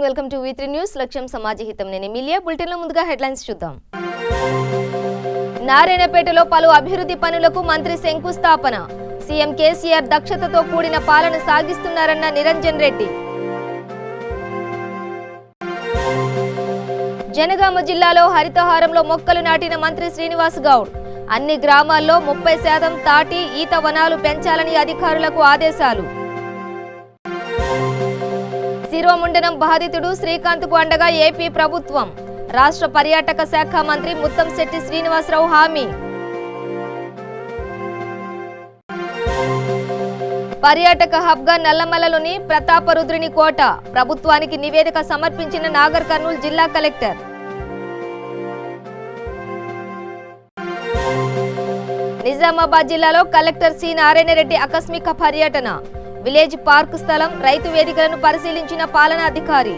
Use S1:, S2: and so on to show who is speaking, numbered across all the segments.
S1: Welcome to V3 news. లక్ష్యం సమాజ హితం. నేను ఎమిలియా. బులెటిన్ లో ముందుగా హెడ్లైన్స్ చూద్దాం. నారాయణపేటలో పలు అభివృద్ధి పనులకు మంత్రి శంకుస్థాపన. సీఎం కేసీఆర్ దక్షతతో కూడిన పాలన సాగిస్తున్నారన్న నిరంజన్ రెడ్డి. జనగామ జిల్లాలో హరితహారంలో మొక్కలు నాటిన మంత్రి శ్రీనివాస్ గౌడ్. అన్ని గ్రామాల్లో 30% తాటి ఈత వనాలు పెంచాలని అధికారులకు ఆదేశాలు. శిరోముండనం బాధితుడు శ్రీకాంత్కు అండగా ఏపీ ప్రభుత్వం. రాష్ట్ర పర్యాటక శాఖ మంత్రి ముత్తంశెట్టి శ్రీనివాసరావు హామీ. పర్యాటక హబ్గా నల్లమలలోని ప్రతాపరుద్రుని కోట. ప్రభుత్వానికి నివేదిక సమర్పించిన నాగర్ కర్నూలు జిల్లా కలెక్టర్. నిజామాబాద్ జిల్లాలో కలెక్టర్ సి నారాయణరెడ్డి ఆకస్మిక పర్యటన. విలేజ్ పార్క్ స్థలం, రైతు వేదికలను పరిశీలించిన పాలనాధికారి.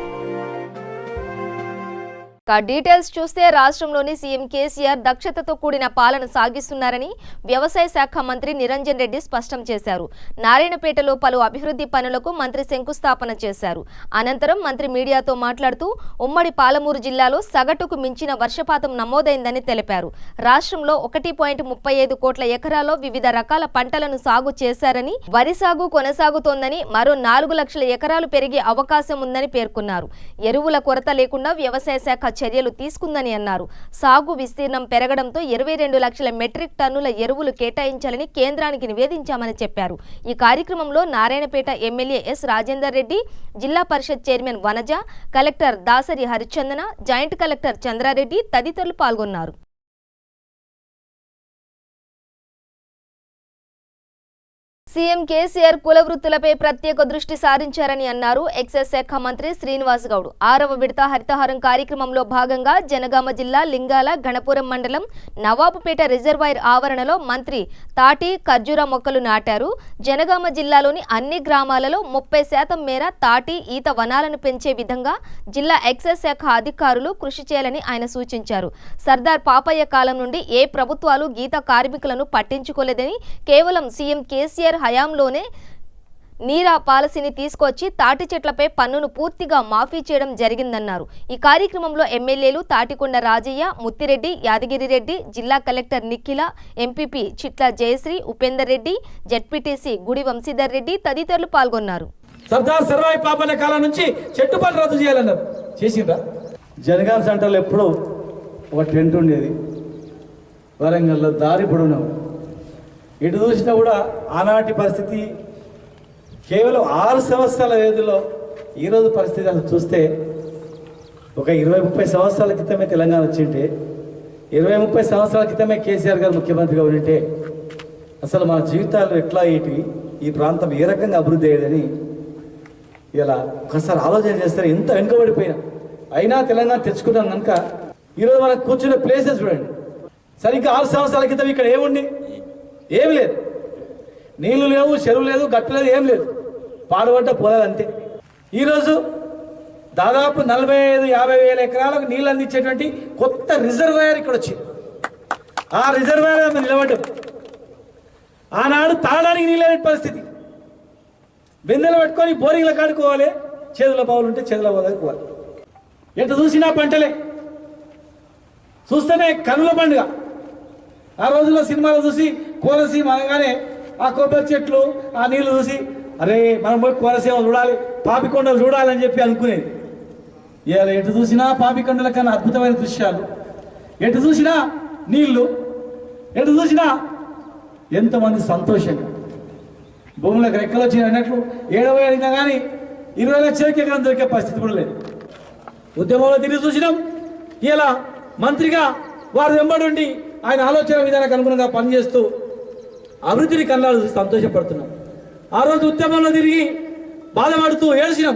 S1: డీటెయిల్స్ చూస్తే రాష్ట్రంలోని సీఎం కేసీఆర్ దక్షతతో కూడిన పాలన సాగిస్తున్నారని వ్యవసాయ శాఖ మంత్రి నిరంజన్ రెడ్డి స్పష్టం చేశారు. నారాయణపేటలో పలు అభివృద్ధి పనులకు మంత్రి శంకుస్థాపన చేశారు. అనంతరం మంత్రి మీడియాతో మాట్లాడుతూ ఉమ్మడి పాలమూరు జిల్లాలో సగటుకు మించిన వర్షపాతం నమోదైందని తెలిపారు. రాష్ట్రంలో 1.35 కోట్ల ఎకరాల్లో వివిధ రకాల పంటలను సాగు చేశారని, వరి సాగు కొనసాగుతోందని, మరో 4 లక్షల ఎకరాలు పెరిగే అవకాశం ఉందని పేర్కొన్నారు. ఎరువుల కొరత లేకుండా వ్యవసాయ శాఖ చర్యలు తీసుకుందని అన్నారు. సాగు విస్తీర్ణం పెరగడంతో 22 లక్షల మెట్రిక్ టన్నుల ఎరువులు కేటాయించాలని కేంద్రానికి నివేదించామని చెప్పారు. ఈ కార్యక్రమంలో నారాయణపేట ఎమ్మెల్యే ఎస్ రాజేందర్ రెడ్డి, జిల్లా పరిషత్ చైర్మన్ వనజ, కలెక్టర్ దాసరి హరిచందన, జాయింట్ కలెక్టర్ చంద్రారెడ్డి తదితరులు పాల్గొన్నారు. సీఎం కేసీఆర్ కుల వృత్తులపై ప్రత్యేక దృష్టి సారించారని అన్నారు. ఎక్సైజ్ శాఖ మంత్రి శ్రీనివాస్ గౌడ్ 6వ విడత హరితహారం కార్యక్రమంలో భాగంగా జనగామ జిల్లా లింగాల గణపురం మండలం నవాబుపేట రిజర్వాయర్ ఆవరణలో మంత్రి తాటి, ఖర్జూర మొక్కలు నాటారు. జనగామ జిల్లాలోని అన్ని గ్రామాలలో 30% మేర తాటి, ఈత వనాలను పెంచే విధంగా జిల్లా ఎక్సైజ్ శాఖ అధికారులు కృషి చేయాలని ఆయన సూచించారు. సర్దార్ పాపయ్య కాలం నుండి ఏ ప్రభుత్వాలు గీత కార్మికులను పట్టించుకోలేదని, కేవలం సీఎం కేసీఆర్ హయాంలోనే నీరా పాలసీని తీసుకొచ్చి తాటి చెట్లపై పన్నును పూర్తిగా మాఫీ చేయడం జరిగిందన్నారు. ఈ కార్యక్రమంలో ఎమ్మెల్యేలు తాటికొండ రాజయ్య, ముత్తిరెడ్డి, యాదగిరిరెడ్డి, జిల్లా collector Nikhila, MPP Chitla Jayashree, Upender Reddy, ZPTC Gudi Vamshidhar Reddy తదితరులు పాల్గొన్నారు.
S2: సర్దార్ సర్వాయి పాపన్న కాలం నుంచి చెట్టు పన్ను రద్దు చేయాలన్నారు. చేసిండ్రా? జనగామ సెంటర్లో ఎప్పుడూ ఒక టెంట్ ఉండేది. వరంగల్లో దారి పొడవునాం. ఎటు చూసినా కూడా ఆనాటి పరిస్థితి కేవలం 6 సంవత్సరాల వ్యవధిలో ఈరోజు పరిస్థితి అసలు చూస్తే ఒక 20-30 సంవత్సరాల క్రితమే తెలంగాణ వచ్చింటే, 20-30 సంవత్సరాల క్రితమే కేసీఆర్ గారు ముఖ్యమంత్రిగా ఉంటే అసలు మన జీవితాలు ఎట్లా ఏంటి, ఈ ప్రాంతం ఏ రకంగా అభివృద్ధి అయ్యేదని ఇలా ఒకసారి ఆలోచన చేస్తారు. ఎంత వెనుకబడిపోయినా అయినా తెలంగాణ తెచ్చుకున్నాం కనుక ఈరోజు మనం కూర్చున్న ప్లేసెస్ చూడండి. సరిగ్గా 6 సంవత్సరాల క్రితం ఇక్కడ ఏముంది? ఏమి లేదు. నీళ్లు లేవు, చెరువు లేదు, గట్టు లేదు, ఏం లేదు. పాడుబడ్డ పొలాలు అంతే. ఈరోజు దాదాపు 45-50 వేల ఎకరాలకు నీళ్ళు అందించేటువంటి కొత్త రిజర్వాయర్ ఇక్కడ వచ్చింది. ఆ రిజర్వాయర్ మేము నిలబడ్డాం. ఆనాడు తాగడానికి నీళ్ళనే పరిస్థితి. బిందెలు పట్టుకొని బోరింగ్ల కాడుకోవాలి, చేతుల బావులు ఉంటే చేతుల బావులు. ఎటు చూసినా పంటలే, చూస్తేనే కనుల పండుగ. ఆ రోజుల్లో సినిమాలు చూసి కోనసీమ అనగానే ఆ కొబ్బరి చెట్లు, ఆ నీళ్లు చూసి అరే మనం పోయి కోనసీమ చూడాలి, పాపికొండలు చూడాలని చెప్పి అనుకునేది. ఇవాళ ఎటు చూసినా పాపికొండల కన్నా అద్భుతమైన దృశ్యాలు, ఎటు చూసినా నీళ్లు, ఎటు చూసినా ఎంతమంది సంతోషంగా భూములకు రెక్కలు వచ్చి అన్నట్లు 70 అడిగినా కానీ 20 లక్షలకి ఎకరం దొరికే పరిస్థితి కూడా లేదు. ఉద్యమంలో తిరిగి చూసినాం. ఇలా మంత్రిగా వారు వెంబడి ఆయన ఆలోచన విధానానికి అనుగుణంగా పనిచేస్తూ అభివృద్ధిని కన్నాలు చూసి సంతోషపడుతున్నాం. ఆ రోజు ఉద్యమంలో తిరిగి బాధపడుతూ ఏడ్చినాం.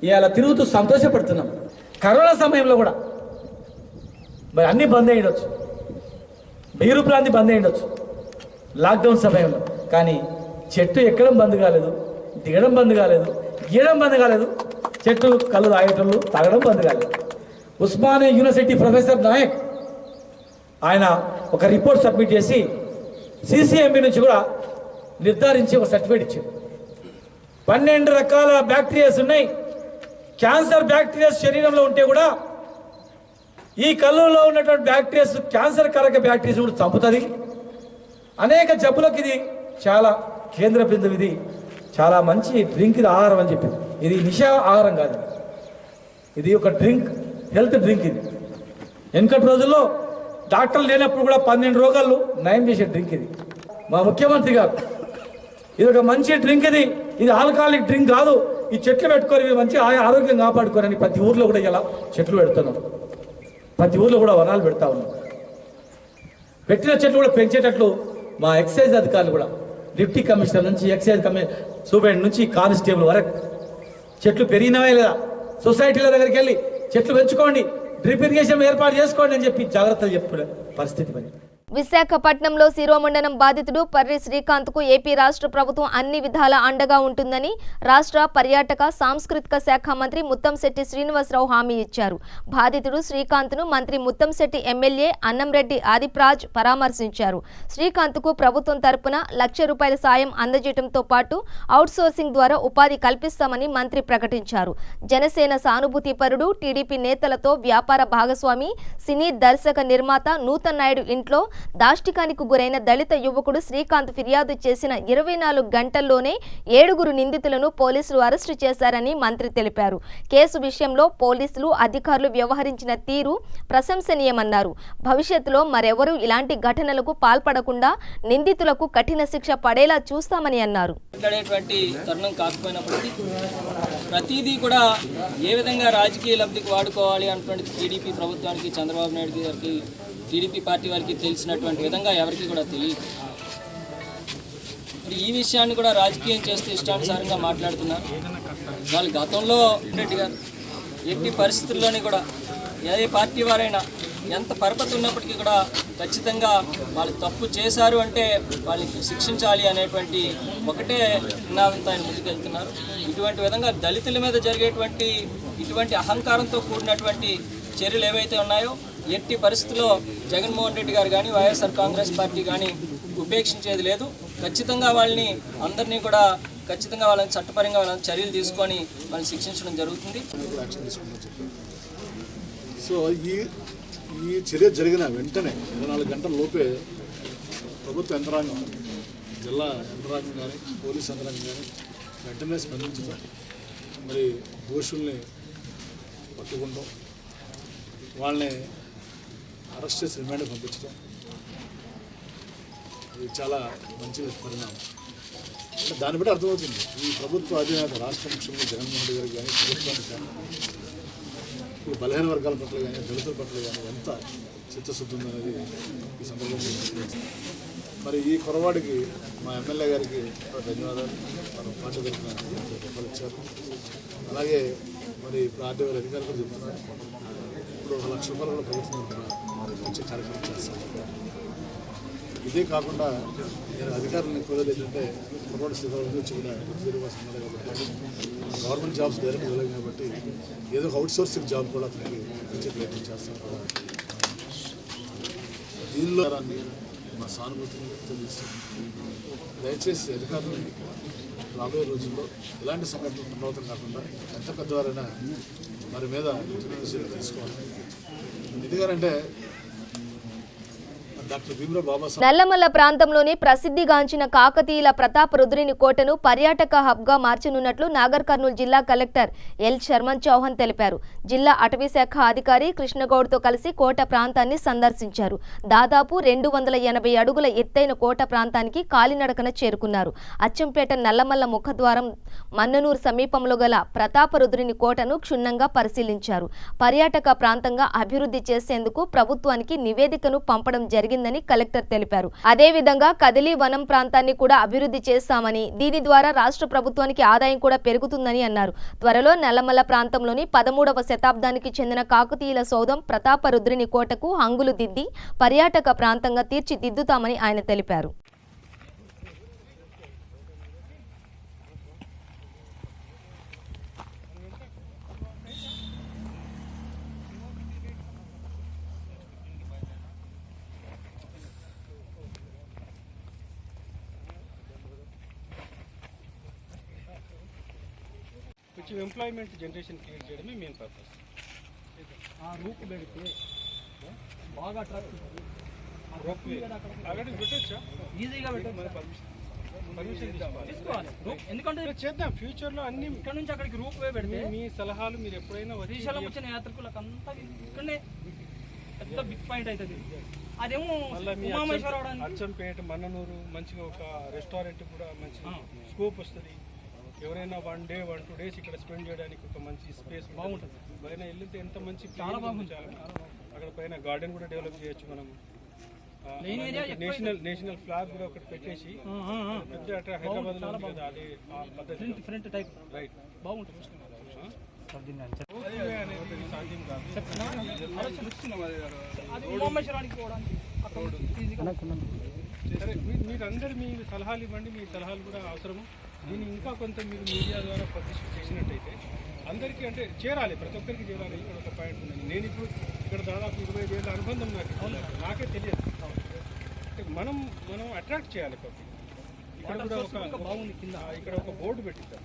S2: ఇలా తిరుగుతూ సంతోషపడుతున్నాం. కరోనా సమయంలో కూడా మరి అన్నీ బంద్ అయ్యొచ్చు, బీరు ప్రాంతి బంద్ అయ్యొచ్చు లాక్డౌన్ సమయంలో, కానీ చెట్టు ఎక్కడం బంద్ కాలేదు, దిగడం బంద్ కాలేదు, గీయడం బంద్ కాలేదు. చెట్టు కళ్ళు తాగేటోళ్ళు తాగడం బంద్ కాలేదు. ఉస్మానియా యూనివర్సిటీ ప్రొఫెసర్ నాయక్ ఆయన ఒక రిపోర్ట్ సబ్మిట్ చేసి సిసిఎంబి నుంచి కూడా నిర్ధారించి ఒక సర్టిఫికేట్ ఇచ్చారు. 12 రకాల బ్యాక్టీరియాస్ ఉన్నాయి, క్యాన్సర్ బ్యాక్టీరియా శరీరంలో ఉంటే కూడా ఈ కళ్ళులో ఉన్నటువంటి బ్యాక్టీరియాస్ క్యాన్సర్ కారక బ్యాక్టీరియాస్ కూడా చంపుతుంది. అనేక జబ్బులకు ఇది చాలా కేంద్ర బిందువు. ఇది చాలా మంచి డ్రింక్, ఇది ఆహారం అని చెప్పింది. ఇది నిశా ఆహారం కాదు, ఇది ఒక డ్రింక్, హెల్త్ డ్రింక్. ఇది వెనుకటి రోజుల్లో డాక్టర్లు లేనప్పుడు కూడా 12 రోగాలు నయం చేసే డ్రింక్ ఇది. మా ముఖ్యమంత్రి గారు ఇది ఒక మంచి డ్రింక్, ఇది ఆల్కహాలిక్ డ్రింక్ కాదు. ఈ చెట్లు పెట్టుకొని మీరు మంచి ఆరోగ్యం కాపాడుకోరని ప్రతి ఊర్లో కూడా ఇలా చెట్లు పెడుతున్నాం. ప్రతి ఊర్లో కూడా వనాలు పెడతా ఉన్నాం. పెట్టిన చెట్లు కూడా పెంచేటట్లు మా ఎక్సైజ్ అధికారులు కూడా డిప్టీ కమిషనర్ నుంచి ఎక్సైజ్ సూపరింటెండెంట్ నుంచి కానిస్టేబుల్ వరకు చెట్లు పెరిగినవే లేదా సొసైటీల దగ్గరికి వెళ్ళి చెట్లు పెంచుకోండి, డ్రిప్ ఇరిగేషన్ ఏర్పాటు చేసుకోండి అని చెప్పి జాగ్రత్తలు చెప్పిన పరిస్థితి పని.
S1: విశాఖపట్నంలో శిరోమండనం బాధితుడు పర్రి శ్రీకాంత్కు ఏపీ రాష్ట్ర ప్రభుత్వం అన్ని విధాల అండగా ఉంటుందని రాష్ట్ర పర్యాటక సాంస్కృతిక శాఖ మంత్రి ముత్తంశెట్టి శ్రీనివాసరావు హామీ ఇచ్చారు. బాధితుడు శ్రీకాంత్ను మంత్రి ముత్తంశెట్టి ఎమ్మెల్యే అన్నంరెడ్డి ఆదిప్రాజ్ పరామర్శించారు. శ్రీకాంత్కు ప్రభుత్వం తరపున ₹1,00,000 సాయం అందజేయడంతో పాటు అవుట్సోర్సింగ్ ద్వారా ఉపాధి కల్పిస్తామని మంత్రి ప్రకటించారు. జనసేన సానుభూతిపరుడు టీడీపీ నేతలతో వ్యాపార భాగస్వామి సినీ దర్శక నిర్మాత నూతన్ నాయుడు ఇంట్లో దాష్టికానికి గురైన దళిత యువకుడు శ్రీకాంత్ ఫిర్యాదు చేసిన 24 గంటల్లోనే 7 నిందితులను పోలీసులు అరెస్టు చేశారని మంత్రి తెలిపారు. కేసు విషయంలో పోలీసులు అధికారులు వ్యవహరించిన తీరు ప్రశంసనీయమన్నారు. భవిష్యత్తులో మరెవరూ ఇలాంటి ఘటనలకు పాల్పడకుండా నిందితులకు కఠిన శిక్ష పడేలా చూస్తామని అన్నారు.
S3: ప్రతిదీ కూడా ఏ విధంగా రాజకీయ లబ్ధికి వాడుకోవాలి అన్నటువంటి టీడీపీ ప్రభుత్వానికి, చంద్రబాబు నాయుడు గారికి, టీడీపీ పార్టీ వారికి తెలిసినటువంటి విధంగా ఎవరికి కూడా తెలియదు. మరి ఈ విషయాన్ని కూడా రాజకీయం చేస్తూ ఇష్టానుసారంగా మాట్లాడుతున్నారు. వాళ్ళు గతంలో రెడ్డి గారు ఎట్టి పరిస్థితుల్లోని కూడా ఏ పార్టీ వారైనా ఎంత పరపతి ఉన్నప్పటికీ కూడా ఖచ్చితంగా వాళ్ళు తప్పు చేశారు అంటే వాళ్ళని శిక్షించాలి అనేటువంటి ఒకటే నినాదంతో ఆయన ముందుకెళ్తున్నారు. ఇటువంటి విధంగా దళితుల మీద జరిగేటువంటి ఇటువంటి అహంకారంతో కూడినటువంటి చర్యలు ఏవైతే ఉన్నాయో ఎట్టి పరిస్థితుల్లో జగన్మోహన్ రెడ్డి గారు కానీ వైఎస్ఆర్ కాంగ్రెస్ పార్టీ కానీ ఉపేక్షించేది లేదు. ఖచ్చితంగా వాళ్ళని అందరినీ కూడా ఖచ్చితంగా వాళ్ళని చట్టపరంగా వాళ్ళని చర్యలు తీసుకొని వాళ్ళని శిక్షించడం జరుగుతుంది.
S4: సో ఈ చర్య జరిగిన వెంటనే 24 గంటల లోపే ప్రభుత్వ యంత్రాంగం, జిల్లా యంత్రాంగం కానీ పోలీస్ యంత్రాంగం కానీ వెంటనే స్పందించడం, మరి దోషుల్ని పట్టుకుంటాం, వాళ్ళని అరెస్ట్ చేసి రిమాండ్కి పంపించడం, ఇది చాలా మంచి పరిణామం. అంటే దాన్ని బట్టి అర్థమవుతుంది ఈ ప్రభుత్వ అధినేత రాష్ట్ర ముఖ్యమంత్రి జగన్మోహన్ రెడ్డి గారికి కానీ ప్రభుత్వానికి కానీ ఈ బలహీన వర్గాల పట్ల కానీ దళితుల పట్ల కానీ ఎంత చిత్తశుద్ధి ఉందనేది ఈ సందర్భంగా. మరి ఈ కురవాడికి మా ఎమ్మెల్యే గారికి ధన్యవాదాలు. మన పార్టీ తరఫున రూపాయలు ఇచ్చారు. అలాగే మరి ఇప్పుడు ఆర్టీ వారి అధికారులు కూడా చెప్తున్నారు, ఇప్పుడు ₹1,00,000 కూడా ప్రభుత్వం వచ్చే కార్యక్రమం చేస్తాను. ఇదే కాకుండా నేను అధికారులను కోరేది ఏంటంటే కుర్రోడు స్థితిలో వచ్చి కూడా ఉద్యోగవాసం ఉన్నారు కాబట్టి గవర్నమెంట్ జాబ్స్ డైరెక్ట్ వెళ్ళాం కాబట్టి ఏదో ఒక అవుట్సోర్సింగ్ జాబ్ కూడా అతనికి ఇచ్చే ప్రయత్నం చేస్తాను. దీనిలో మా సానుభూతిని తెలియజేస్తుంది. దయచేసి అధికారులని రాబోయే రోజుల్లో ఇలాంటి సంఘటనలు పునరావృతం కాకుండా ఎంత పెద్దవారైనా వారి మీద చర్యలు తీసుకోవాలి. ఎందుకంటే
S1: నల్లమల్ల ప్రాంతంలోని ప్రసిద్ధిగాంచిన కాకతీయుల ప్రతాపరుద్రుని కోటను పర్యాటక హబ్గా మార్చనున్నట్లు నాగర్ కర్నూలు జిల్లా కలెక్టర్ ఎల్ శర్మన్ చౌహాన్ తెలిపారు. జిల్లా అటవీ శాఖ అధికారి కృష్ణగౌడ్తో కలిసి కోట ప్రాంతాన్ని సందర్శించారు. దాదాపు 280 అడుగుల ఎత్తైన కోట ప్రాంతానికి కాలినడకన చేరుకున్నారు. అచ్చంపేట నల్లమల్ల ముఖద్వారం మన్ననూరు సమీపంలో గల ప్రతాపరుద్రుని కోటను క్షుణ్ణంగా పరిశీలించారు. పర్యాటక ప్రాంతంగా అభివృద్ధి చేసేందుకు ప్రభుత్వానికి నివేదికను పంపడం జరిగింది కలెక్టర్ తెలిపారు. అదేవిధంగా కదిలి వనం ప్రాంతాన్ని కూడా అభివృద్ధి చేస్తామని, దీని ద్వారా రాష్ట్ర ప్రభుత్వానికి ఆదాయం కూడా పెరుగుతుందని అన్నారు. త్వరలో నల్లమల్ల ప్రాంతంలోని 13వ శతాబ్దానికి చెందిన కాకతీయుల సౌధం ప్రతాపరుద్రుని కోటకు హంగులు దిద్ది పర్యాటక ప్రాంతంగా తీర్చిదిద్దుతామని ఆయన తెలిపారు.
S5: కొంచెం ఎంప్లాయ్మెంట్ జనరేషన్ క్రియేట్ చేయడమే మెయిన్ పర్పస్.
S3: ఆ రూప్ పెడితే బాగా అట్రాక్ట్
S5: అక్కడ పెట్టచ్చా?
S3: ఈజీగా
S5: మన పర్మిషన్
S3: తీసుకోవాలి. ఎందుకంటే
S5: చేద్దాం ఫ్యూచర్లో అన్ని
S3: ఇక్కడ నుంచి అక్కడికి రూప్ వే పెడితే
S5: మీ సలహాలు మీరు ఎప్పుడైనా
S3: శ్రీశైలం వచ్చిన యాత్రికులకు అంతా ఇక్కడనే పెద్ద బిగ్ పాయింట్ అవుతుంది. అదేమో
S5: మళ్ళీ మీ
S3: ఉమామేశ్వరరావు
S5: అచ్చంపేట మన్ననూరు మంచిగా ఒక రెస్టారెంట్ కూడా మంచి స్కోప్ వస్తుంది. ఎవరైనా 1 day 2 days ఇక్కడ స్పెండ్ చేయడానికి ఒక మంచి స్పేస్ బాగుంటుంది. పైన వెళ్తే ఎంత మంచి చాలా బాగుంది. అక్కడ పైన గార్డెన్ కూడా డెవలప్ చేయొచ్చు మనం. నేషనల్ ఫ్లాగ్ కూడా ఒకటి పెట్టేసి పెద్ద హైదరాబాద్ లో అదే పద్ధతి
S3: డిఫరెంట్ టైప్
S5: రైట్
S3: బాగుంటుంది. అది ఉమామేశ్వరానికి పోవడానికి
S5: సరే, మీరందరూ మీ సలహాలు ఇవ్వండి. మీ సలహాలు కూడా అవసరము. దీన్ని ఇంకా కొంత మీరు మీడియా ద్వారా ప్రతిష్ట చేసినట్టయితే అందరికీ అంటే చేరాలి, ప్రతి ఒక్కరికి చేరాలి. ఇక్కడ ఒక పాయింట్ ఉంది. నేను ఇప్పుడు ఇక్కడ దాదాపు 20 ఏళ్ళ అనుబంధం నాకే తెలియదు. మనం అట్రాక్ట్ చేయాలి పబ్లిక్. ఇక్కడ కూడా ఒక బాగుంది కింద ఇక్కడ ఒక బోర్డు పెట్టిద్దాం.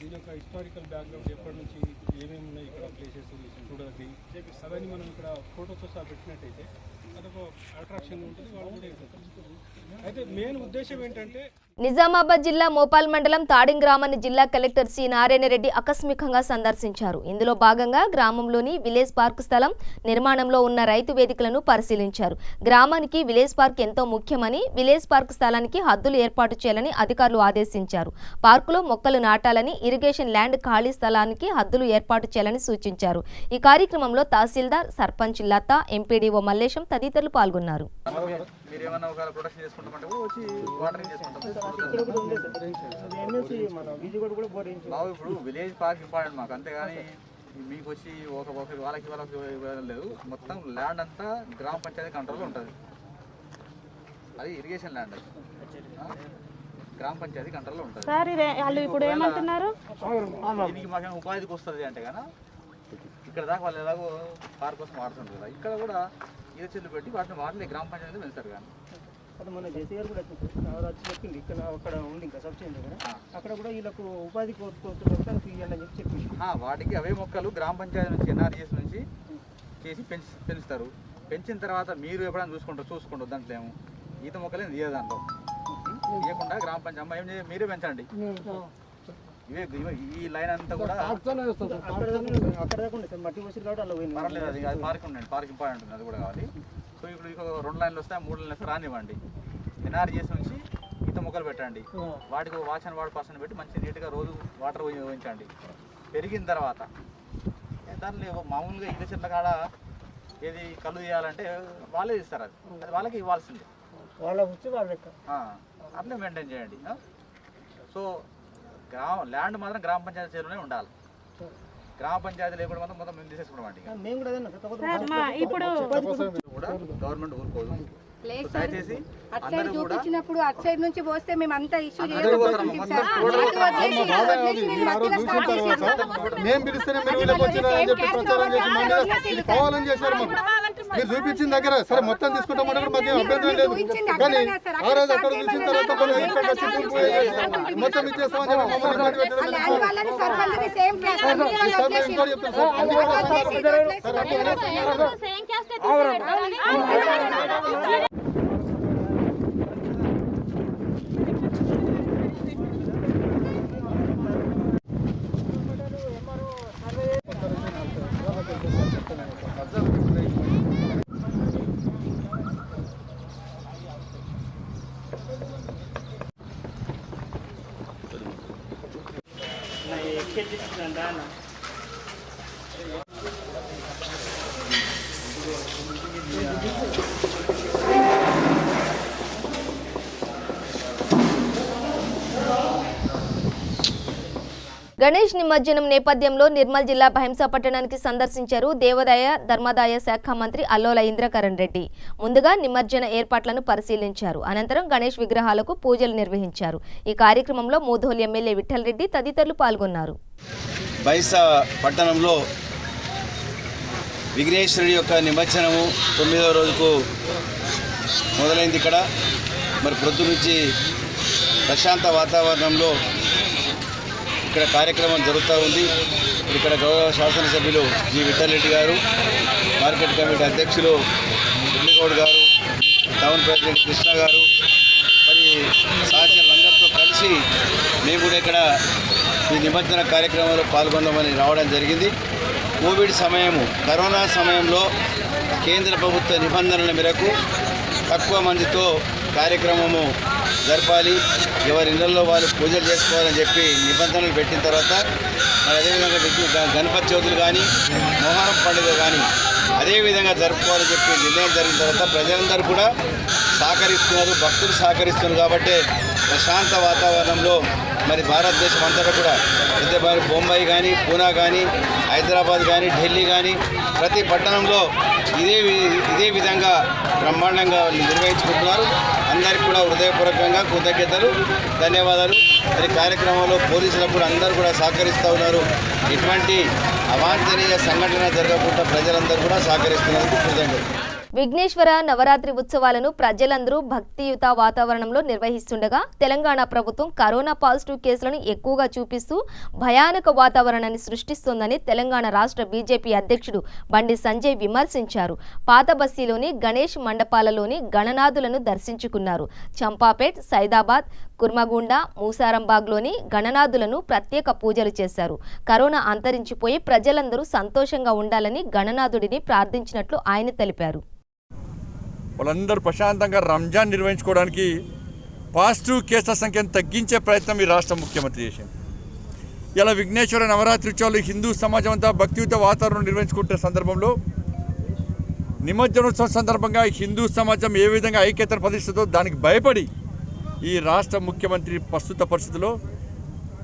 S5: దీని యొక్క హిస్టారికల్ బ్యాక్గ్రౌండ్ ఎప్పటి నుంచి ఏమేమి ఉన్నాయి ఇక్కడ ప్లేసెస్ చూడాలి అవన్నీ మనం ఇక్కడ ఫోటోతో సహా పెట్టినట్టయితే అదొక అట్రాక్షన్ ఉంటుంది. వాళ్ళు కూడా అయితే మెయిన్ ఉద్దేశం ఏంటంటే
S1: నిజామాబాద్ జిల్లా మోపాల్ మండలం తాడింగ్ గ్రామాన్ని జిల్లా కలెక్టర్ సి నారాయణరెడ్డి ఆకస్మికంగా సందర్శించారు. ఇందులో భాగంగా గ్రామంలోని విలేజ్ పార్క్ స్థలం నిర్మాణంలో ఉన్న రైతు వేదికలను పరిశీలించారు. గ్రామానికి విలేజ్ పార్క్ ఎంతో ముఖ్యమని, విలేజ్ పార్క్ స్థలానికి హద్దులు ఏర్పాటు చేయాలని అధికారులు ఆదేశించారు. పార్కులో మొక్కలు నాటాలని, ఇరిగేషన్ ల్యాండ్ ఖాళీ స్థలానికి హద్దులు ఏర్పాటు చేయాలని సూచించారు. ఈ కార్యక్రమంలో తహసీల్దార్, సర్పంచ్ లత, ఎంపీడీఓ మల్లేశం తదితరులు పాల్గొన్నారు.
S6: ఇప్పుడు విలేజ్ పార్క్ ఇంపార్టెంట్ మాకు, అంతేగాని మీకు వచ్చి వాళ్ళకి లేదు. మొత్తం ల్యాండ్ అంతా గ్రామ పంచాయతీ కంట్రోల్లో ఉంటుంది. అది ఇరిగేషన్ ల్యాండ్, గ్రామ పంచాయతీ కంట్రోల్లో ఉంటుంది. దీనికి మాకేమో ఉపాధికి వస్తుంది అంటే కానీ ఇక్కడ దాకా వాళ్ళు ఎలాగో పార్క్ కోసం వాడుతుంది కదా, ఇక్కడ కూడా ఈత చెట్లు పెట్టి వాటిని గ్రామ పంచాయతీ పెంచుతారు. కానీ
S7: మన జేసీ గారు కూడా చెప్పింది ఇక్కడ అక్కడ ఉంది ఇంకా సబ్సిడీ దగ్గర అక్కడ కూడా వీళ్ళకు ఉపాధి చెప్పింది.
S6: వాటికి అవే మొక్కలు గ్రామ పంచాయతీ నుంచి ఎన్ఆర్జీఎస్ నుంచి చేసి పెంచుతారు. పెంచిన తర్వాత మీరు ఎప్పుడైనా చూసుకుంటారు. దాంట్లో ఏమో ఈత మొక్కలేం తీయదు, దాంట్లో తీయకుండా గ్రామ పంచాయతీ ఏం మీరే పెంచండి. ఈ లైన్ అంతా కూడా
S7: మట్టి వచ్చి కాబట్టి అలా పోయింది.
S6: పర్లేదు, అది పార్క్ ఉండండి, పార్క్ ఇంపార్టెంట్ ఉంది, అది కూడా కావాలి. సో ఇప్పుడు 2 లైన్లు వస్తాయి, 3 లైన్లు వస్తే రానివ్వండి. ఎన్ఆర్జీఎస్ నుంచి ఈత మొక్కలు పెట్టండి. వాటికి వాచ్ అండ్ వార్డ్ పర్సన్ పెట్టి మంచి నీట్గా రోజు వాటర్ పోయించండి. పెరిగిన తర్వాత దాంట్లో మామూలుగా ఈత చెట్ల కాడ ఏది కళ్ళు తీయాలంటే వాళ్ళే తీస్తారు. అది వాళ్ళకి ఇవ్వాల్సిందే,
S7: వాళ్ళ వచ్చి వాళ్ళ
S6: అట్లే మెయింటైన్ చేయండి. సో ల్యాండ్ మాత్రం గ్రామ పంచాయతీ చేరులోనే ఉండాలి. గ్రామ పంచాయతీ లేకుండా మాత్రం మొత్తం మేము తీసేసుకున్నాం. కూడా గవర్నమెంట్ ఊరుకోదు. దయచేసి
S8: చూపించినప్పుడు అటు సైడ్ నుంచి పోస్తే మేము అంతా ఇష్యూ
S9: మేము పిలిస్తేనే మీరు వీళ్ళకి వచ్చినారని చెప్పి ప్రచారం చేసి కావాలని చేశారు. మాకు మీరు చూపించిన దగ్గర సరే మొత్తం తీసుకుంటామంటే కూడా మాకు అభ్యంతరం లేదు. కానీ ఆ రోజు అక్కడ చూసిన తర్వాత మొత్తం ఇచ్చేస్తామని చెప్పి మమ్మల్ని
S1: గణేష్ నిమజ్జనం నేపథ్యంలో నిర్మల్ జిల్లా భైంసా పట్టణానికి సందర్శించారు దేవాదాయ ధర్మాదాయ శాఖ మంత్రి అల్లోల ఇంద్రకరణ్ రెడ్డి. ముందుగా నిమజ్జన ఏర్పాట్లను పరిశీలించారు. అనంతరం గణేష్ విగ్రహాలకు పూజలు నిర్వహించారు. ఈ కార్యక్రమంలో మూధోల్ ఎమ్మెల్యే విఠల్ రెడ్డి తదితరులు పాల్గొన్నారు.
S10: భైంసా పట్టణంలో విఘ్నేశ్వరుడి యొక్క నిమజ్జనము 9వ రోజుకు మొదలైంది. ఇక్కడ మరి ప్రొద్దు నుంచి ప్రశాంత వాతావరణంలో ఇక్కడ కార్యక్రమం జరుగుతూ ఉంది. ఇక్కడ గౌరవ శాసనసభ్యులు జి విఠలరెడ్డి గారు, మార్కెట్ కమిటీ అధ్యక్షులు మురళీగౌడ్ గారు, టౌన్ ప్రెసిడెంట్ కృష్ణ గారు, మరి సహచరులందరితో కలిసి మేము కూడా ఇక్కడ ఈ నిమజ్జన కార్యక్రమంలో పాల్గొందామని రావడం జరిగింది. కోవిడ్ సమయము, కరోనా సమయంలో కేంద్ర ప్రభుత్వ నిబంధనల మేరకు తక్కువ మందితో కార్యక్రమము జరపాలి, ఎవరి ఇళ్లలో వాళ్ళు పూజలు చేసుకోవాలని చెప్పి నిబంధనలు పెట్టిన తర్వాత అదేవిధంగా గణపతి చవితులు కానీ మొహరం పండుగ కానీ అదేవిధంగా జరుపుకోవాలని చెప్పి నిర్ణయం జరిగిన తర్వాత ప్రజలందరూ కూడా సహకరిస్తున్నారు, భక్తులు సహకరిస్తున్నారు. కాబట్టి ప్రశాంత వాతావరణంలో మరి భారతదేశం అంతటా కూడా పెద్ద బొంబాయి కానీ, పూనా కానీ, హైదరాబాద్ కానీ, ఢిల్లీ కానీ ప్రతి పట్టణంలో ఇదే విధంగా బ్రహ్మాండంగా నిర్వహించుకుంటున్నారు. అందరికీ కూడా హృదయపూర్వకంగా కృతజ్ఞతలు, ధన్యవాదాలు. మరి కార్యక్రమంలో పోలీసులకు కూడా అందరూ కూడా సహకరిస్తూ ఉన్నారు. ఎటువంటి అవాంఛనీయ సంఘటన జరగకుండా ప్రజలందరూ కూడా సహకరిస్తున్నందుకు కృతజ్ఞతలు.
S1: విఘ్నేశ్వర నవరాత్రి ఉత్సవాలను ప్రజలందరూ భక్తియుత వాతావరణంలో నిర్వహిస్తుండగా తెలంగాణ ప్రభుత్వం కరోనా పాజిటివ్ కేసులను ఎక్కువగా చూపిస్తూ భయానక వాతావరణాన్ని సృష్టిస్తోందని తెలంగాణ రాష్ట్ర బీజేపీ అధ్యక్షుడు బండి సంజయ్ విమర్శించారు. పాత బస్తీలోని గణేష్ మండపాలలోని గణనాథులను దర్శించుకున్నారు. చంపాపేట్, సైదాబాద్, కుర్మగుండ, మూసారంబాగ్లోని గణనాథులను ప్రత్యేక పూజలు చేశారు. కరోనా అంతరించిపోయి ప్రజలందరూ సంతోషంగా ఉండాలని గణనాథుడిని ప్రార్థించినట్లు ఆయన తెలిపారు.
S11: వాళ్ళందరూ ప్రశాంతంగా రంజాన్ నిర్వహించుకోవడానికి పాజిటివ్ కేసుల సంఖ్యను తగ్గించే ప్రయత్నం ఈ రాష్ట్ర ముఖ్యమంత్రి చేసింది. ఇలా విఘ్నేశ్వర నవరాత్రి ఉత్సవాలు హిందూ సమాజం అంతా భక్తియుత వాతావరణం నిర్వహించుకుంటున్న సందర్భంలో నిమజ్జనోత్సవం సందర్భంగా హిందూ సమాజం ఏ విధంగా ఐక్యతను ప్రదర్శిస్తుందో దానికి భయపడి ఈ రాష్ట్ర ముఖ్యమంత్రి ప్రస్తుత పరిస్థితుల్లో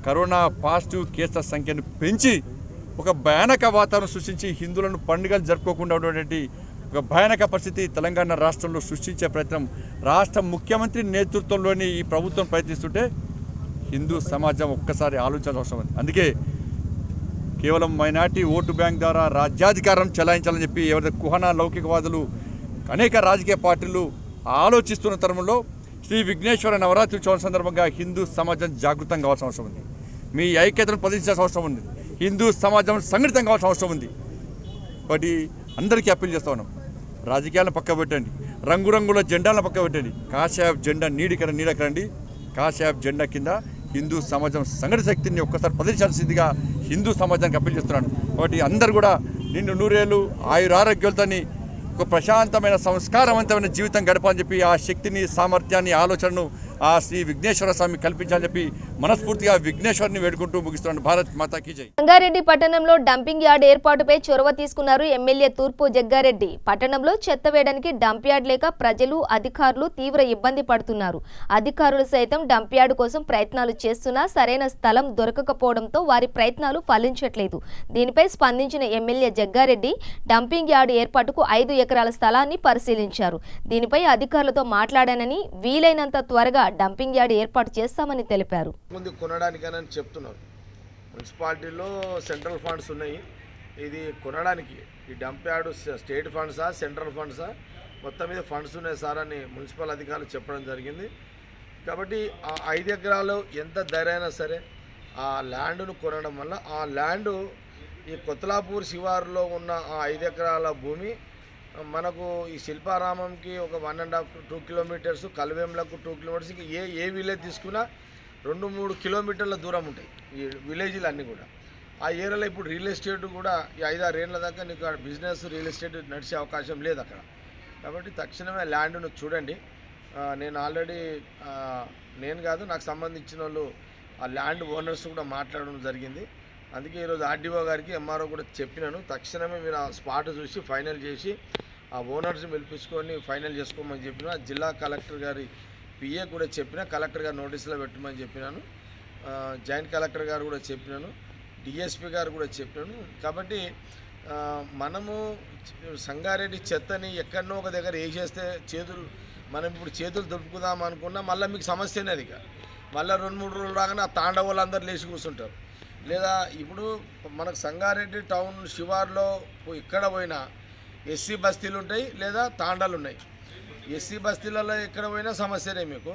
S11: కరోనా పాజిటివ్ కేసుల సంఖ్యను పెంచి ఒక భయానక వాతావరణం సృష్టించి హిందువులను పండుగలు జరుపుకోకుండా ఉన్నటువంటి ఒక భయానక పరిస్థితి తెలంగాణ రాష్ట్రంలో సృష్టించే ప్రయత్నం రాష్ట్ర ముఖ్యమంత్రి నేతృత్వంలోని ఈ ప్రభుత్వం ప్రయత్నిస్తుంటే హిందూ సమాజం ఒక్కసారి ఆలోచించాల్సిన అవసరం ఉంది. అందుకే కేవలం మైనార్టీ ఓటు బ్యాంక్ ద్వారా రాజ్యాధికారం చెలాయించాలని చెప్పి ఎవరైతే కుహనా లౌకికవాదులు అనేక రాజకీయ పార్టీలు ఆలోచిస్తున్న తరుణంలో శ్రీ విఘ్నేశ్వర నవరాత్రి ఉత్సవం సందర్భంగా హిందూ సమాజం జాగృతం కావాల్సిన అవసరం ఉంది. మీ ఐక్యతను ప్రదర్శించాల్సిన అవసరం ఉంది. హిందూ సమాజం సంఘటితం కావాల్సిన అవసరం ఉంది. కాబట్టి అందరికీ అప్పీల్ చేస్తూ ఉన్నాం, రాజకీయాలను పక్క పెట్టండి, రంగురంగుల జెండాలను పక్క పెట్టండి, కాషాయ జెండా నీడకరండి. కాషాయ జెండా కింద హిందూ సమాజం సంఘటిత శక్తిని ఒక్కసారి ప్రదర్శించాల్సిందిగా హిందూ సమాజానికి అప్పీల్ చేస్తున్నాను. కాబట్టి అందరూ కూడా నిన్ను నూరేళ్ళు ఆయురారోగ్యాలతోని ఒక ప్రశాంతమైన సంస్కారవంతమైన జీవితం గడపాలని చెప్పి ఆ శక్తిని, సామర్థ్యాన్ని, ఆలోచనను ఆ శ్రీ విఘ్నేశ్వర స్వామి కల్పించాలని చెప్పి మనస్ఫూర్తిగా విఘ్నేశ్వరిని వేడుకుంటూ ముగిస్తున్నాను. భారత్ మాతాకి జై.
S1: రంగారెడ్డి పట్టణంలో డంపింగ్ యార్డ్ ఏర్పాటుపై చొరవ తీసుకున్నారు ఎమ్మెల్యే తూర్పు జగ్గారెడ్డి. పట్టణంలో చెత్త వేయడానికి డంప్ యార్డ్ లేక ప్రజలు, అధికారులు తీవ్ర ఇబ్బంది పడుతున్నారు. అధికారులు సైతం డంప్ యార్డ్ కోసం ప్రయత్నాలు చేస్తున్నా సరైన స్థలం దొరకకపోవడంతో వారి ప్రయత్నాలు ఫలించట్లేదు. దీనిపై స్పందించిన ఎమ్మెల్యే జగ్గారెడ్డి డంపింగ్ యార్డ్ ఏర్పాటుకు 5 ఎకరాల స్థలాన్ని పరిశీలించారు. దీనిపై అధికారులతో మాట్లాడానని, వీలైనంత త్వరగా డంపింగ్ యార్డ్ ఏర్పాటు చేస్తామని తెలిపారు.
S12: ముందు కొనడానికని చెప్తున్నారు. మున్సిపాలిటీలో సెంట్రల్ ఫండ్స్ ఉన్నాయి, ఇది కొనడానికి ఈ డంప్ యార్డ్ స్టేట్ ఫండ్సా, సెంట్రల్ ఫండ్సా, మొత్తం మీద ఫండ్స్ ఉన్నాయి సార్ అని మున్సిపల్ అధికారులు చెప్పడం జరిగింది. కాబట్టి ఆ 5 ఎకరాలు ఎంత ధర అయినా సరే ఆ ల్యాండ్ను కొనడం వల్ల ఆ ల్యాండ్ ఈ కొత్తలాపూర్ శివారులో ఉన్న ఆ 5 ఎకరాల భూమి మనకు ఈ శిల్పారామంకి ఒక 1.5-2 కిలోమీటర్స్, కల్వేంలకు 2 కిలోమీటర్స్, ఇంకా ఏ విలేజ్ తీసుకున్నా 2-3 కిలోమీటర్ల దూరం ఉంటాయి ఈ విలేజ్లు అన్నీ కూడా. ఆ ఏరియాలో ఇప్పుడు రియల్ ఎస్టేట్ కూడా ఈ 5-6 ఏళ్ళ దాకా నీకు బిజినెస్ రియల్ ఎస్టేట్ నడిచే అవకాశం లేదు అక్కడ. కాబట్టి తక్షణమే ల్యాండ్ను చూడండి. నేను ఆల్రెడీ నేను కాదు, నాకు సంబంధించిన వాళ్ళు ఆ ల్యాండ్ ఓనర్స్ కూడా మాట్లాడడం జరిగింది. అందుకే ఈరోజు ఆర్డీఓ గారికి, ఎంఆర్ఓ కూడా చెప్పినాను, తక్షణమే మీరు ఆ స్పాట్ చూసి ఫైనల్ చేసి ఆ ఓనర్స్ని పిలిపించుకొని ఫైనల్ చేసుకోమని చెప్పిన. జిల్లా కలెక్టర్ గారి పిఏ కూడా చెప్పిన, కలెక్టర్ గారు నోటీసులో పెట్టమని చెప్పినాను, జాయింట్ కలెక్టర్ గారు కూడా చెప్పినాను, డిఎస్పీ గారు కూడా చెప్పినాను. కాబట్టి మనము సంగారెడ్డి చెత్తని ఎక్కడనో ఒక దగ్గర వేసేస్తే మనం ఇప్పుడు చేతులు దులుపుకుందాం అనుకున్నా మళ్ళీ మీకు సమస్య అనేది. ఇక మళ్ళీ 2-3 రోజులు రాగానే ఆ తాండవాళ్ళు అందరూ లేచి కూర్చుంటారు. లేదా ఇప్పుడు మనకు సంగారెడ్డి టౌన్ శివార్లో ఎక్కడ పోయినా ఎస్సీ బస్తీలు ఉంటాయి, లేదా తాండాలు ఉన్నాయి. ఎస్సీ బస్తీలలో ఎక్కడ పోయినా సమస్యనే మీకు,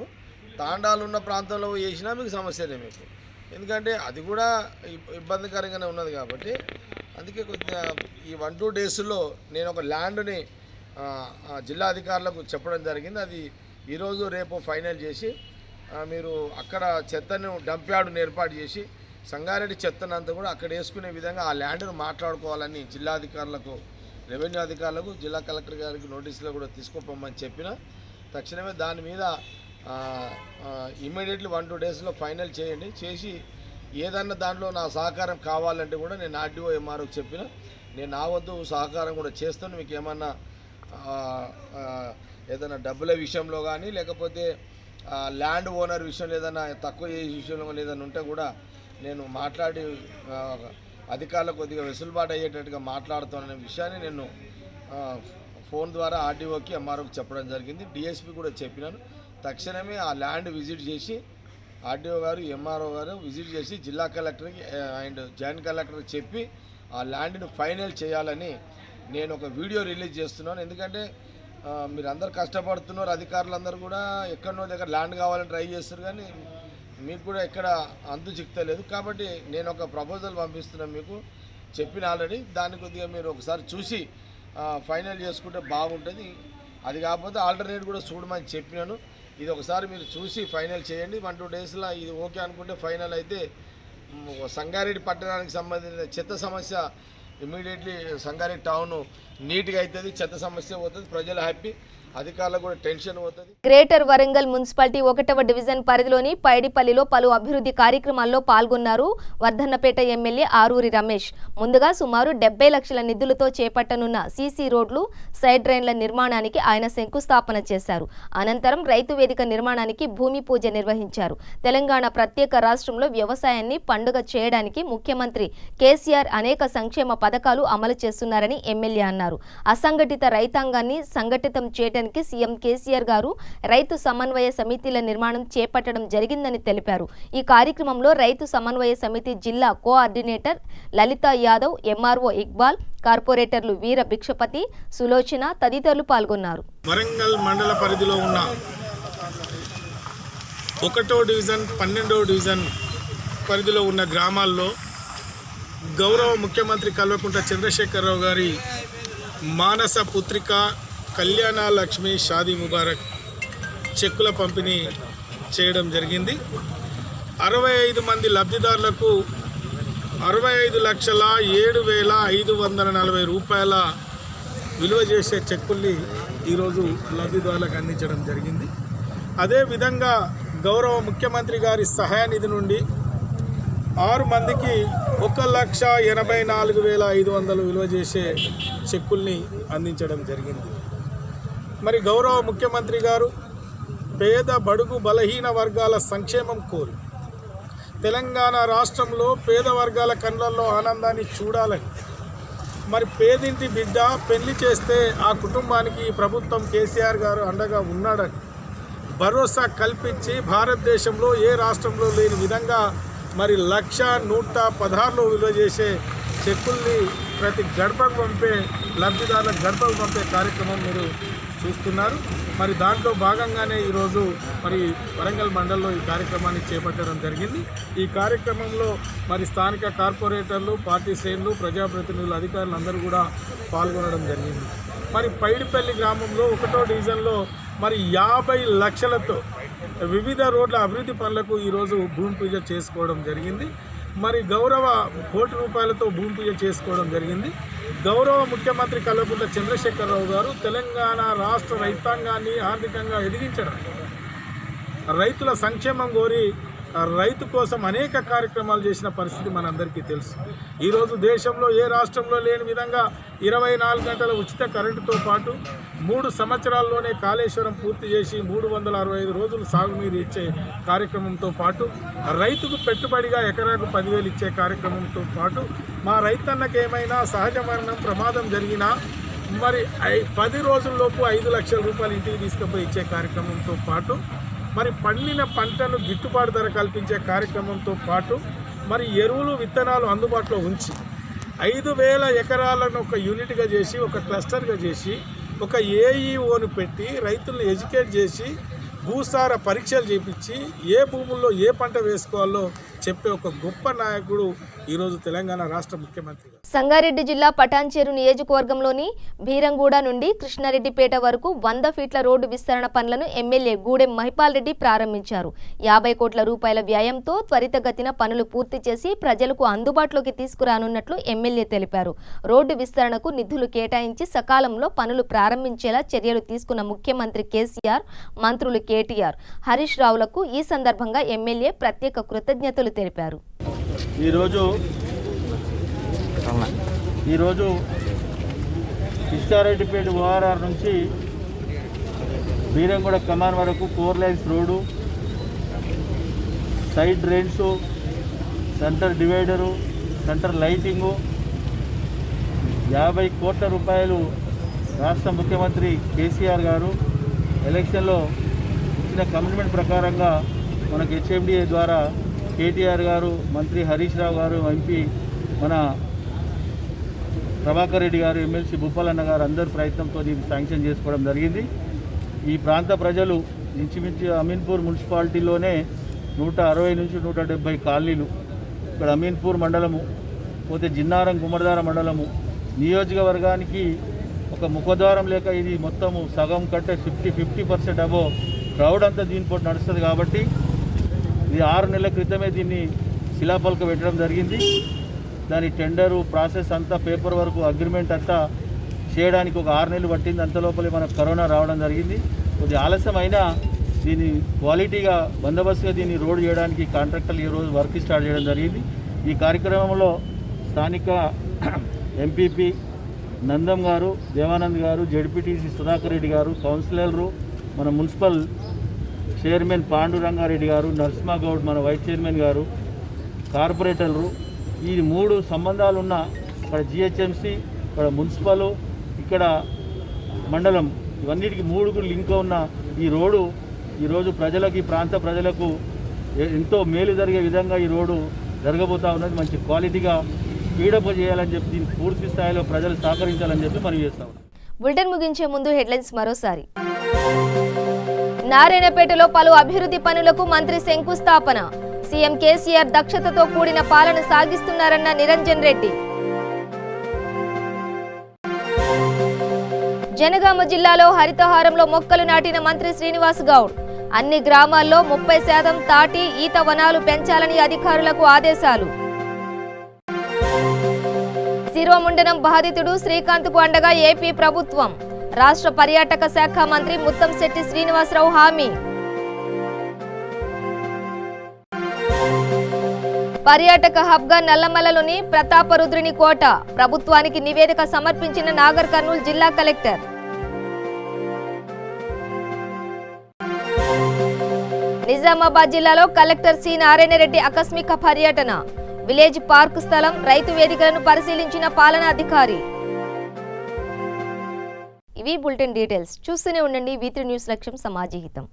S12: తాండాలు ఉన్న ప్రాంతంలో వేసినా మీకు సమస్యనే మీకు. ఎందుకంటే అది కూడా ఇబ్బందికరంగానే ఉన్నది కాబట్టి అందుకే కొద్దిగా ఈ 1-2 డేస్లో నేను ఒక ల్యాండ్ని జిల్లా అధికారులకు చెప్పడం జరిగింది. అది ఈరోజు రేపు ఫైనల్ చేసి మీరు అక్కడ చెత్తను డంప్ యార్డును ఏర్పాటు చేసి సంగారెడ్డి చెత్తనంతా కూడా అక్కడ వేసుకునే విధంగా ఆ ల్యాండ్ను మాట్లాడుకోవాలని జిల్లా అధికారులకు, రెవెన్యూ అధికారులకు, జిల్లా కలెక్టర్ గారికి నోటీసులో కూడా తీసుకోపోమని చెప్పిన తక్షణమే దాని మీద ఇమ్మీడియట్లీ 1-2 డేస్లో ఫైనల్ చేయండి. చేసి ఏదన్నా దాంట్లో నా సహకారం కావాలంటే కూడా నేను ఆర్డీఓ ఎంఆర్ఓకి చెప్పిన నేను నా వద్దు సహకారం కూడా చేస్తాను. మీకు ఏమన్నా ఏదైనా డబ్బుల విషయంలో కానీ లేకపోతే ల్యాండ్ ఓనర్ విషయంలో ఏదైనా తక్కువ చేసే విషయంలో ఏదైనా ఉంటే కూడా నేను మాట్లాడి అధికారులకు కొద్దిగా వెసులుబాటు అయ్యేటట్టుగా మాట్లాడుతాననే విషయాన్ని నేను ఫోన్ ద్వారా ఆర్డీఓకి ఎంఆర్ఓకి చెప్పడం జరిగింది. డిఎస్పీ కూడా చెప్పినాను. తక్షణమే ఆ ల్యాండ్ విజిట్ చేసి ఆర్డీఓ గారు, ఎంఆర్ఓ గారు విజిట్ చేసి జిల్లా కలెక్టర్కి అండ్ జాయింట్ కలెక్టర్కి చెప్పి ఆ ల్యాండ్ని ఫైనల్ చేయాలని నేను ఒక వీడియో రిలీజ్ చేస్తున్నాను. ఎందుకంటే మీరందరూ కష్టపడుతున్నారు, అధికారులందరూ కూడా ఎక్కడనో దగ్గర ల్యాండ్ కావాలని ట్రై చేస్తారు కానీ మీకు కూడా ఎక్కడ అంతు చిక్తలేదు. కాబట్టి నేను ఒక ప్రపోజల్ పంపిస్తున్నాను, మీకు చెప్పిన ఆల్రెడీ. దాన్ని కొద్దిగా మీరు ఒకసారి చూసి ఫైనల్ చేసుకుంటే బాగుంటుంది. అది కాకపోతే ఆల్టర్నేట్ కూడా చూడమని చెప్పినాను. ఇది ఒకసారి మీరు చూసి ఫైనల్ చేయండి. 1-2 డేస్లో ఇది ఓకే అనుకుంటే ఫైనల్ అయితే సంగారెడ్డి పట్టణానికి సంబంధించిన చెత్త సమస్య ఇమ్మీడియట్లీ సంగారెడ్డి టౌన్ నీట్గా అవుతుంది, చెత్త సమస్య పోతుంది, ప్రజలు హ్యాపీ, అధికారులకు కూడా టెన్షన్ అవుతుంది.
S1: గ్రేటర్ వరంగల్ మున్సిపాలిటీ 1వ డివిజన్ పరిధిలోని పైడిపల్లిలో పలు అభివృద్ధి కార్యక్రమాల్లో పాల్గొన్నారు వర్ధన్నపేట ఎమ్మెల్యే ఆరూరి రమేష్. ముందుగా సుమారు 70 లక్షల నిధులతో చేపట్టనున్న సీసీ రోడ్లు, సైడ్ డ్రైన్ల నిర్మాణానికి ఆయన శంకుస్థాపన చేశారు. అనంతరం రైతు వేదిక నిర్మాణానికి భూమి పూజ నిర్వహించారు. తెలంగాణ ప్రత్యేక రాష్ట్రంలో వ్యవసాయాన్ని పండుగ చేయడానికి ముఖ్యమంత్రి కేసీఆర్ అనేక సంక్షేమ పథకాలు అమలు చేస్తున్నారని ఎమ్మెల్యే అన్నారు. అసంఘటిత రైతాంగాన్ని సంఘటితం చేయడానికి సీఎం కేసీఆర్ గారు రైతు సమన్వయ సమితిల నిర్మాణం చేపట్టడం జరిగిందని తెలిపారు. ఈ కార్యక్రమంలో రైతు సమన్వయ సమితి జిల్లా కోఆర్డినేటర్ లలితా యాదవ్, ఎంఆర్ఓ ఇక్బాల్, కార్పొరేటర్లు వీర భిక్షపతి, సులోచన తదితరులు పాల్గొన్నారు.
S5: వరంగల్ మండల పరిధిలో ఉన్న 1వ డివిజన్, 12వ డివిజన్ పరిధిలో ఉన్న గ్రామాల్లో గౌరవ ముఖ్యమంత్రి కల్వకుంట్ల చంద్రశేఖరరావు గారి మానస పుత్రిక కళ్యాణ లక్ష్మి షాదీ ముబారక్ చెక్కుల పంపిణీ చేయడం జరిగింది. 65 మంది లబ్ధిదారులకు 65,07,540 రూపాయల విలువ చేసే చెక్కుల్ని ఈరోజు లబ్ధిదారులకు అందించడం జరిగింది. అదేవిధంగా గౌరవ ముఖ్యమంత్రి గారి సహాయ నిధి నుండి 6 మందికి 1,84,500 విలువ చేసే చెక్కుల్ని అందించడం జరిగింది. మరి గౌరవ ముఖ్యమంత్రి గారు పేద బడుగు బలహీన వర్గాల సంక్షేమం కోరి తెలంగాణ రాష్ట్రంలో పేద వర్గాల కళ్ళల్లో ఆనందాన్ని చూడాలని, మరి పేదింటి బిడ్డ పెళ్లి చేస్తే ఆ కుటుంబానికి ప్రభుత్వం కేసీఆర్ గారు అండగా ఉన్నాడని భరోసా కల్పించి భారతదేశంలో ఏ రాష్ట్రంలో లేని విధంగా మరి 1,116 విలువ చేసే చెక్కుల్ని ప్రతి గడపకు పంపే లబ్ధిదారుల గడపకు పంపే కార్యక్రమం మీరు చూస్తున్నారు. మరి దాంట్లో భాగంగానే ఈరోజు మరి వరంగల్ మండలంలో ఈ కార్యక్రమాన్ని చేపట్టడం జరిగింది. ఈ కార్యక్రమంలో మరి స్థానిక కార్పొరేటర్లు, పార్టీ శ్రేణులు, ప్రజాప్రతినిధులు, అధికారులు అందరూ కూడా పాల్గొనడం జరిగింది. మరి పైడిపల్లి గ్రామంలో 1వ డివిజన్లో మరి 50 లక్షలతో వివిధ రోడ్ల అభివృద్ధి పనులకు ఈరోజు భూమి పూజ చేసుకోవడం జరిగింది. మరి గౌరవ 1 కోటి రూపాయలతో భూమి పూజ చేసుకోవడం జరిగింది. గౌరవ ముఖ్యమంత్రి కల్వకుంట్ల చంద్రశేఖరరావు గారు తెలంగాణ రాష్ట్ర రైతాంగాన్ని ఆర్థికంగా ఎదిగించడం, రైతుల సంక్షేమం కోరి రైతు కోసం అనేక కార్యక్రమాలు చేసిన పరిస్థితి మనందరికీ తెలుసు. ఈరోజు దేశంలో ఏ రాష్ట్రంలో లేని విధంగా 24 గంటల ఉచిత కరెంటుతో పాటు 3 సంవత్సరాల్లోనే కాళేశ్వరం పూర్తి చేసి 365 రోజులు సాగునీరు ఇచ్చే కార్యక్రమంతో పాటు రైతుకు పెట్టుబడిగా ఎకరాకు 10,000 ఇచ్చే కార్యక్రమంతో పాటు మా రైతన్నకు ఏమైనా సహజ మరణం ప్రమాదం జరిగినా మరి 10 రోజుల్లోపు 5 లక్షల రూపాయలు ఇంటికి తీసుకుపోయి ఇచ్చే కార్యక్రమంతో పాటు మరి పండిన పంటను గిట్టుబాటు ధర కల్పించే కార్యక్రమంతో పాటు మరి ఎరువులు, విత్తనాలు అందుబాటులో ఉంచి 5,000 ఎకరాలను ఒక యూనిట్గా చేసి, ఒక క్లస్టర్గా చేసి, ఒక ఏఈఓను పెట్టి రైతులను ఎడ్యుకేట్ చేసి భూసార పరీక్షలు చేపించి ఏ భూముల్లో ఏ పంట వేసుకోవాలో
S13: చెప్పే ఒక గొప్ప నాయకుడు ఈరోజు తెలంగాణ రాష్ట్ర ముఖ్యమంత్రి.
S1: సంగారెడ్డి జిల్లా పటాన్చేరు నియోజకవర్గంలోని భీరంగూడ నుండి కృష్ణారెడ్డిపేట వరకు 100 ఫీట్ల రోడ్డు విస్తరణ పనులను ఎమ్మెల్యే గూడెం మహిపాల్ రెడ్డి ప్రారంభించారు. 50 కోట్ల రూపాయల వ్యయంతో త్వరితగతిన పనులు పూర్తి చేసి ప్రజలకు అందుబాటులోకి తీసుకురానున్నట్లు ఎమ్మెల్యే తెలిపారు. రోడ్డు విస్తరణకు నిధులు కేటాయించి సకాలంలో పనులు ప్రారంభించేలా చర్యలు తీసుకున్న ముఖ్యమంత్రి కేసీఆర్, మంత్రులు కేటీఆర్, హరీష్ రావులకు ఈ సందర్భంగా ఎమ్మెల్యే ప్రత్యేక కృతజ్ఞతలు తెలిపారు.
S14: ఈరోజు కృష్ణారెడ్డిపేట ఓఆర్ఆర్ నుంచి బీరంగూడ కమాన్ వరకు 4 lines road, side drains, centre divider, centre lighting, 50 కోట్ల రూపాయలు రాష్ట్ర ముఖ్యమంత్రి కేసీఆర్ గారు ఎలక్షన్లో ఇచ్చిన కమిట్మెంట్ ప్రకారంగా మనకు హెచ్ఎండిఏ ద్వారా కేటీఆర్ గారు, మంత్రి హరీష్ రావు గారు, ఎంపీ మన ప్రభాకర్ రెడ్డి గారు, ఎమ్మెల్సీ భూపాలన్న గారు అందరి ప్రయత్నంతో దీన్ని శాంక్షన్ చేసుకోవడం జరిగింది. ఈ ప్రాంత ప్రజలు ఇంచుమించు అమీన్పూర్ మున్సిపాలిటీలోనే 160 నుంచి 170 కాలనీలు, ఇక్కడ అమీన్పూర్ మండలము, పోతే జిన్నారం గుమ్మడిదార మండలము, నియోజకవర్గానికి ఒక ముఖద్వారం లేక ఇది మొత్తము సగం కంటే 50% అబో క్రౌడ్ అంతా దీనిపోటీ నడుస్తుంది. కాబట్టి ఇది 6 నెలల క్రితమే దీన్ని శిలాఫలక పెట్టడం జరిగింది. దాని టెండరు ప్రాసెస్ అంతా, పేపర్ వర్క్, అగ్రిమెంట్ అంతా చేయడానికి ఒక 6 నెలలు పట్టింది. అంత లోపలే మనకు కరోనా రావడం జరిగింది. కొద్ది ఆలస్యమైనా దీన్ని క్వాలిటీగా బందోబస్తుగా దీన్ని రోడ్ చేయడానికి కాంట్రాక్టర్లు ఈరోజు వర్క్ స్టార్ట్ చేయడం జరిగింది. ఈ కార్యక్రమంలో స్థానిక ఎంపీపీ నందం గారు, దేవానంద్ గారు, జడ్పీటీసీ సుధాకర్ రెడ్డి గారు, కౌన్సిలర్లు, మన మున్సిపల్ చైర్మన్ పాండురంగారెడ్డి గారు, నరసింహ గౌడ్ మన వైస్ చైర్మన్ గారు, కార్పొరేటర్లు, ఈ 3 సంబంధాలున్న ఇక్కడ జిహెచ్ఎంసీ, ఇక్కడ మున్సిపల్, ఇక్కడ మండలం, ఇవన్నిటికీ 3కు లింక్ ఉన్న ఈ రోడ్డు ఈరోజు ప్రజలకు, ఈ ప్రాంత ప్రజలకు ఎంతో మేలు జరిగే విధంగా ఈ రోడ్డు జరగబోతూ ఉన్నది. మంచి క్వాలిటీగా స్పీడప్ చేయాలని చెప్పి దీన్ని పూర్తి స్థాయిలో ప్రజలు సహకరించాలని చెప్పి మనం చేస్తా ఉన్నాం.
S1: బులెటిన్ ముగించే ముందు హెడ్లైన్స్ మరోసారి. నారాయణపేటలో పలు అభివృద్ధి పనులకు మంత్రి శంకుస్థాపన. సీఎం కేసీఆర్ దక్షతతో కూడిన పాలన సాగిస్తున్నారన్న నిరంజన్ రెడ్డి. జనగామ జిల్లాలో హరితహారంలో మొక్కలు నాటిన మంత్రి శ్రీనివాస్ గౌడ్. అన్ని గ్రామాల్లో 30% తాటి, ఈత వనాలు పెంచాలని అధికారులకు ఆదేశాలు. శిరోముండనం బాధితుడు శ్రీకాంత్కు అండగా ఏపీ ప్రభుత్వం. రాష్ట్ర పర్యాటక శాఖ మంత్రి ముత్తంశెట్టి శ్రీనివాసరావు హామీ. పర్యాటక హబ్గా నల్లమలలోని ప్రతాపరుద్రుని కోట. ప్రభుత్వానికి నివేదిక సమర్పించిన నాగర్ కర్నూలు జిల్లా కలెక్టర్. నిజామాబాద్ జిల్లాలో కలెక్టర్ సి నారాయణరెడ్డి ఆకస్మిక పర్యటన. విలేజ్ పార్క్ స్థలం, రైతు వేదికలను పరిశీలించిన పాలనాధికారి. ఇవి బులెటిన్ డీటెయిల్స్. చూస్తూనే ఉండండి V3 న్యూస్, లక్ష్యం సమాజహితం.